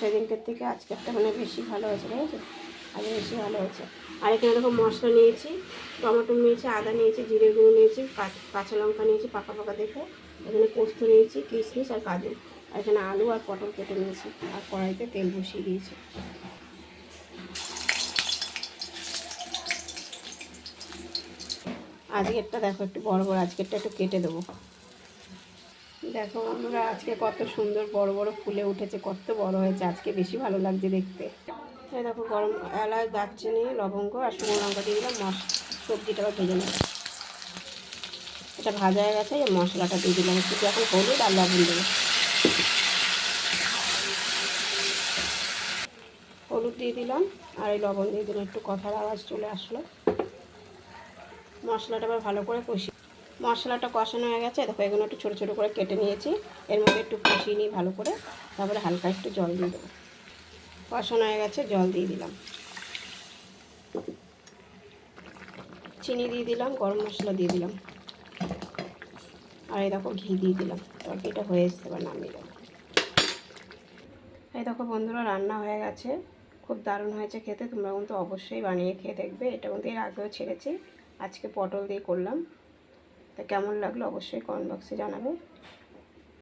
সেদিনকের থেকে আজকেরটা মানে বেশি ভালো হয়েছে, ঠিক আছে? আগে বেশি ভালো হয়েছে। আর এখানে দেখো মশলা নিয়েছি, টমেটো নিয়েছি, আদা নিয়েছি, জিরে গুঁড়ো নিয়েছি, কাঁচা লঙ্কা নিয়েছি পাকা পাকা দেখে, এখানে পোস্ত নিয়েছি, কিশমিশ আর কাজু, আর এখানে আলু আর পটল কেটে নিয়েছি, আর কড়াইতে তেল বসিয়ে দিয়েছি। আজকেরটা দেখো একটু বড় বড়, আজকেরটা একটু কেটে দেবো। দেখো বন্ধুরা, আজকে কত সুন্দর বড় বড় ফুলে উঠেছে, কত বড় হয়েছে, আজকে বেশি ভালো লাগছে দেখতে। এই দেখো গরম এলাচ, দারচিনি, লবঙ্গ আর শুকনো লঙ্কা দিয়ে দিলাম। সবজিটা ভেজে নেব। এটা ভাজা হয়ে গেছে, এই মশলাটা দিয়ে দিলাম। একটু এখন হলুদ আর লবণ দেবো। হলুদ দিয়ে দিলাম আর এই লবণ দিয়ে দিলাম, একটু কথার আওয়াজ চলে আসলো। মশলাটা আবার ভালো করে কষিয়ে, মশলাটা কষানো হয়ে গেছে। দেখো এগুলো একটু ছোটো ছোটো করে কেটে নিয়েছি, এর মধ্যে একটু কষিয়ে নিই ভালো করে, তারপরে হালকা একটু জল দিয়ে দেবো। কষানো হয়ে গেছে, জল দিয়ে দিলাম, চিনি দিয়ে দিলাম, গরম মশলা দিয়ে দিলাম, আর এই দেখো ঘি দিয়ে দিলাম। তরকারিটা হয়ে এসছে, এবার নামিয়ে দেবো। এই দেখো বন্ধুরা, রান্না হয়ে গেছে, খুব দারুণ হয়েছে খেতে। তোমরা কিন্তু অবশ্যই বানিয়ে খেয়ে দেখবে। এটা কিন্তু এর আগেও ছেড়েছি, আজকে পটল দিয়ে করলাম। তা কেমন লাগলো অবশ্যই কমেন্ট বক্সে জানাবে।